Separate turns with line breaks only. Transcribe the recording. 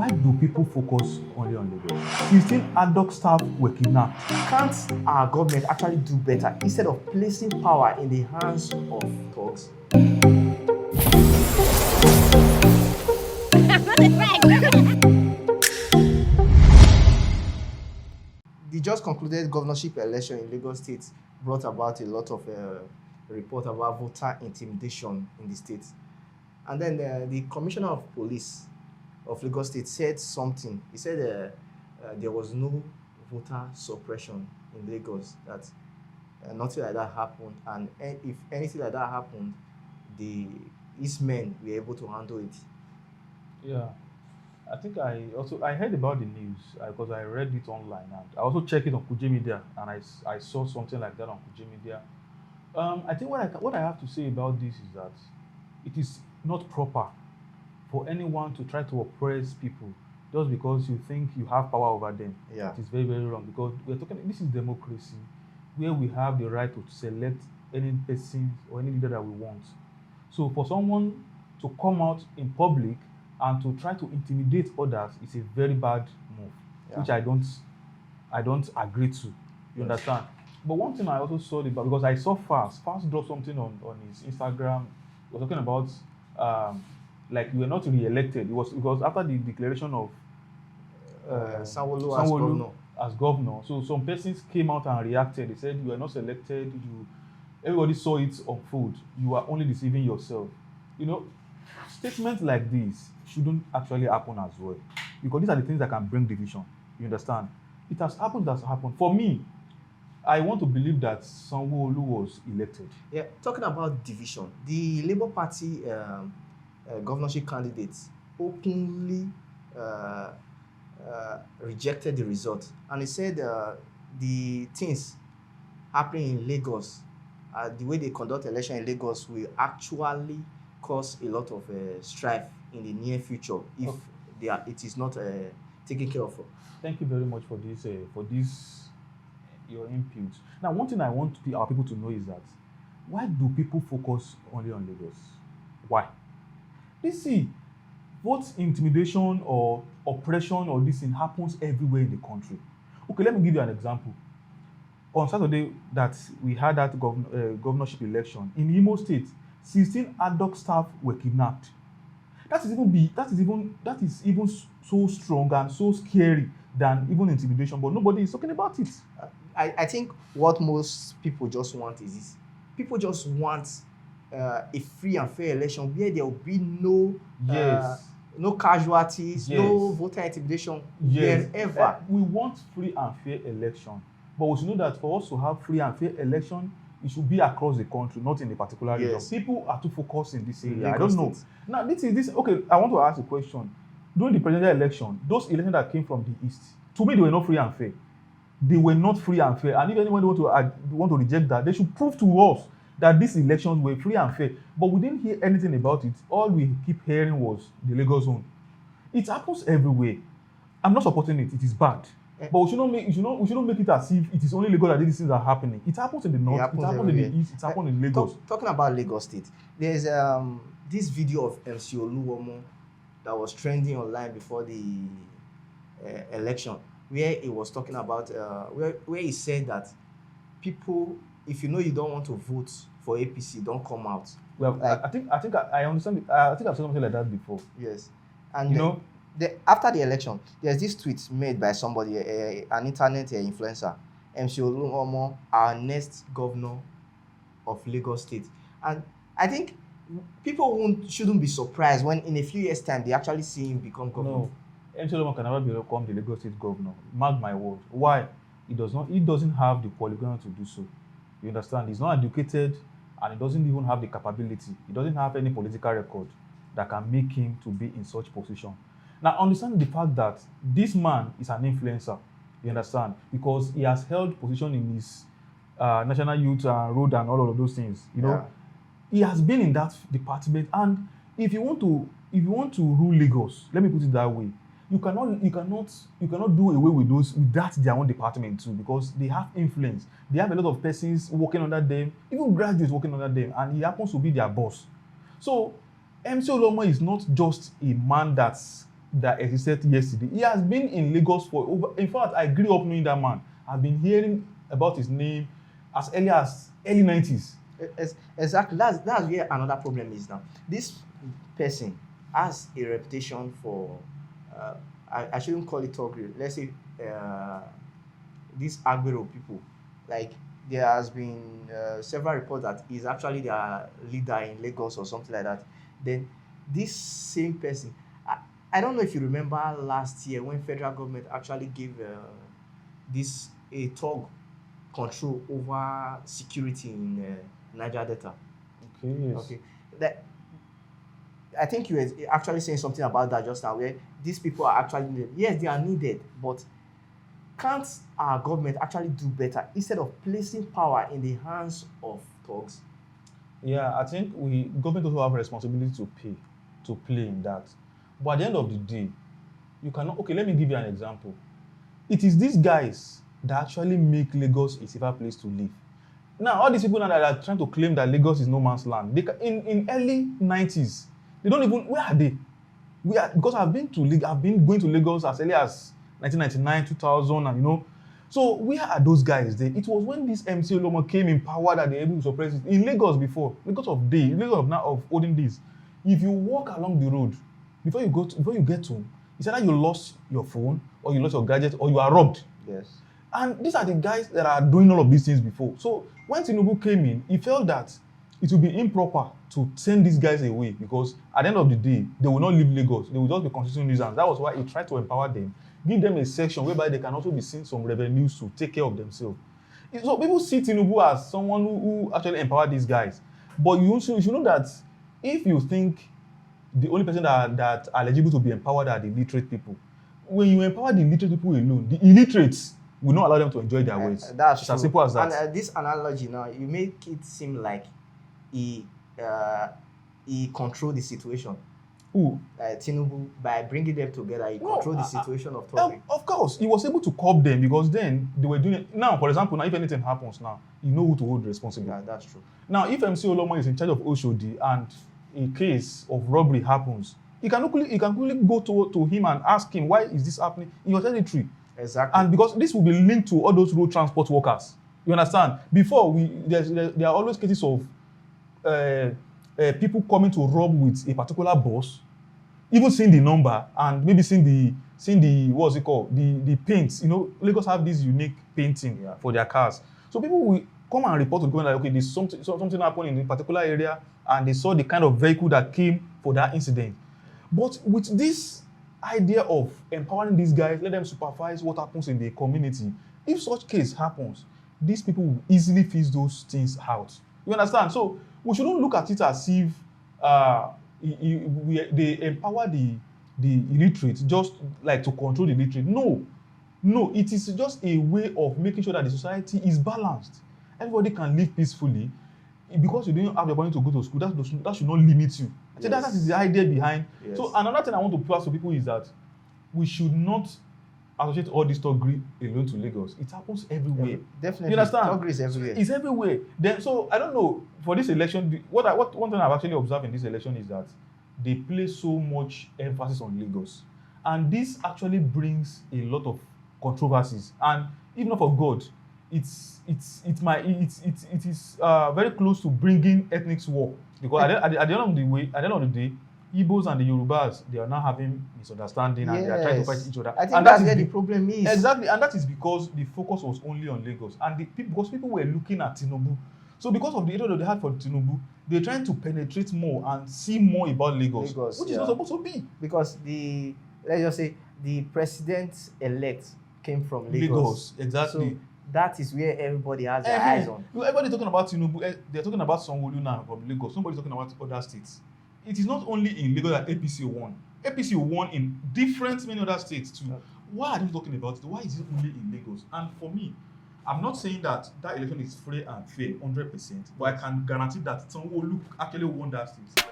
Why do people focus only on Lagos? 16 adult staff were kidnapped.
Can't our government actually do better instead of placing power in the hands of thugs? The just concluded governorship election in Lagos State brought about a lot of report about voter intimidation in the state. And then the commissioner of police of Lagos State said something. He said there was no voter suppression in Lagos, that nothing like that happened. And if anything like that happened, the East men were able to handle it.
Yeah. I think I heard about the news because I read it online, and I also checked it on Kugjaymedia, and I saw something like that on Kugjaymedia. I think what I have to say about this is that it is not proper for anyone to try to oppress people just because you think you have power over them.
Yeah.
It is very, very wrong, because this is democracy, where we have the right to select any person or any leader that we want. So for someone to come out in public and to try to intimidate others is a very bad move,
Yeah.
which I don't agree to. You understand? But one thing I also saw about, because I saw Fast dropped something on his Instagram. He was talking about like you were not re-elected. It was after the declaration of
Sanwo as
Sanwo-Olu
governor.
as governor. So some persons came out and reacted. They said you were not selected. Everybody saw it unfold. You are only deceiving yourself. You know, statements like this shouldn't actually happen as well, because these are the things that can bring division. You understand? It has happened. For me, I want to believe that Sanwo-Olu was elected.
Yeah, talking about division, the Labour Party governorship candidates openly rejected the result, and he said the things happening in Lagos, the way they conduct election in Lagos, will actually cause a lot of strife in the near future if it is not taken care of.
Thank you very much for this your input. Now, one thing I want our people to know is that why do people focus only on Lagos? Why? See, both intimidation or oppression or this thing happens everywhere in the country. Okay, let me give you an example. On Saturday that we had that governorship election in Imo State, 16 adult staff were kidnapped. That is even so strong and so scary than even intimidation, but nobody is talking about it.
I think what most people just want is this. People just want a free and fair election where there will be no no casualties, no voter intimidation wherever.
We want free and fair election, but we should know that for us to have free and fair election, it should be across the country, not in a particular region. People are too focused in this area. I don't know. Now, okay, I want to ask a question. During the presidential election, those elections that came from the East, to me, they were not free and fair. They were not free and fair. And if anyone want to reject that, they should prove to us that these elections were free and fair. But we didn't hear anything about it. All we keep hearing was the Lagos zone. It happens everywhere. I'm not supporting it. It is bad. But we should not make it as if it is only Lagos that these things are happening. It happens in the north, it happens in the east, it happens in Lagos.
Talking about Lagos State, there's this video of MC Oluwomo that was trending online before the election, where he was talking about where he said that people, if you know you don't want to vote for APC, don't come out.
Well, I think I understand. I think I've said something like that before.
Yes, and after the election, there's this tweet made by somebody, an internet influencer, MC Oluwomo, our next governor of Lagos State. And I think people shouldn't be surprised when in a few years' time they actually see him become governor.
No, MC Oluwomo can never become the Lagos State governor. Mark my word. Why? He doesn't have the qualification to do so. You understand? He's not educated, and he doesn't even have the capability. He doesn't have any political record that can make him to be in such position. Now, understand the fact that this man is an influencer, you understand, because he has held position in his National Youth Road and all of those things. You know, he has been in that department, and if you want to rule Lagos, let me put it that way, you cannot do away with that their own department too, because they have influence. They have a lot of persons working under them, even graduates working under them, and he happens to be their boss. So MC Oluwomo is not just a man that that existed yesterday. He has been in Lagos for over. In fact, I grew up knowing that man. I've been hearing about his name as early as early 90s.
Exactly. That's where another problem is now. This person has a reputation for I shouldn't call it thuggery. Let's say these Agbero people. Like there has been several reports that he's actually their leader in Lagos or something like that. Then this same person, I don't know if you remember last year when federal government actually gave this a thug control over security in Niger Delta.
Okay, yes.
Okay, that I think you were actually saying something about that just now, where these people are actually needed. Yes, they are needed, but can't our government actually do better instead of placing power in the hands of thugs?
Yeah, I think government also have a responsibility to play in that. But at the end of the day, you cannot. Okay, let me give you an example. It is these guys that actually make Lagos a safer place to live. Now, all these people now that are trying to claim that Lagos is no man's land, in early 90s, they don't even. Where are they? Because I've been going to Lagos as early as 1999, 2000, and So where are those guys there? It was when this MC Olomo came in power that they were able to suppress it. In Lagos before, Lagos of now of olden days. If you walk along the road, before you get home, it's either you lost your phone or you lost your gadget or you are robbed.
Yes.
And these are the guys that are doing all of these things before. So when Tinubu came in, he felt that it would be improper to send these guys away because at the end of the day, they will not leave Lagos. They will just be constituting nuisance. That was why he tried to empower them, give them a section whereby they can also be seeing some revenues to take care of themselves. So people see Tinubu as someone who actually empowered these guys. But you should know that if you think the only person that are eligible to be empowered are the literate people, when you empower the literate people alone, the illiterates will not allow them to enjoy their wealth.
That's
it's
true.
As simple as that.
And this analogy now, you make it seem like he controlled the situation.
Who?
Tinubu, by bringing them together, he controlled the situation of talking.
Of course, he was able to curb them because then they were doing it. Now, for example, now if anything happens now, you know who to hold responsible.
Yeah, that's true.
Now, if MC Olomo is in charge of Oshodi and a case of robbery happens, he can quickly go to him and ask him, why is this happening in your territory?
Exactly.
And because this will be linked to all those road transport workers. You understand? Before, there are always cases of people coming to rob with a particular bus, even seeing the number and maybe seeing the what's it called, the paints. Lagos have this unique painting for their cars. So people will come and report to the government like, okay, there's something happened in a particular area, and they saw the kind of vehicle that came for that incident. But with this idea of empowering these guys, let them supervise what happens in the community. If such case happens, these people will easily fix those things out. You understand? So we shouldn't look at it as if they empower the illiterate just like to control the illiterate. No, it is just a way of making sure that the society is balanced. Everybody can live peacefully. Because you don't have the money to go to school, that should not limit you. I think that is the idea behind.
Yes.
So another thing I want to pass to people is that we should not associate all this thuggery alone to Lagos. It happens everywhere.
Yeah, definitely.
You understand?
Thuggery is everywhere.
It's everywhere. Then, so I don't know, for this election, one thing I've actually observed in this election is that they place so much emphasis on Lagos. And this actually brings a lot of controversies. And if not for God, it is very close to bringing ethnic war, because at the end of the day, Igbos and the Yorubas, they are now having misunderstanding and they are trying to fight each other.
I think that's where the problem is.
Exactly, and that is because the focus was only on Lagos, and because people were looking at Tinubu. So because of the hatred that they had for Tinubu, they're trying to penetrate more and see more about Lagos which is not supposed to be.
Because let's just say the president-elect came from Lagos.
Exactly.
So that is where everybody has their eyes on.
Everybody talking about Tinubu, they're talking about Sanwo now from Lagos. Nobody's talking about other states. It is not only in Lagos that APC won. APC won in many other states too. Why are they talking about it? Why is it only in Lagos? And for me, I'm not saying that election is free and fair 100%, but I can guarantee that Sanwo-Olu actually won that state.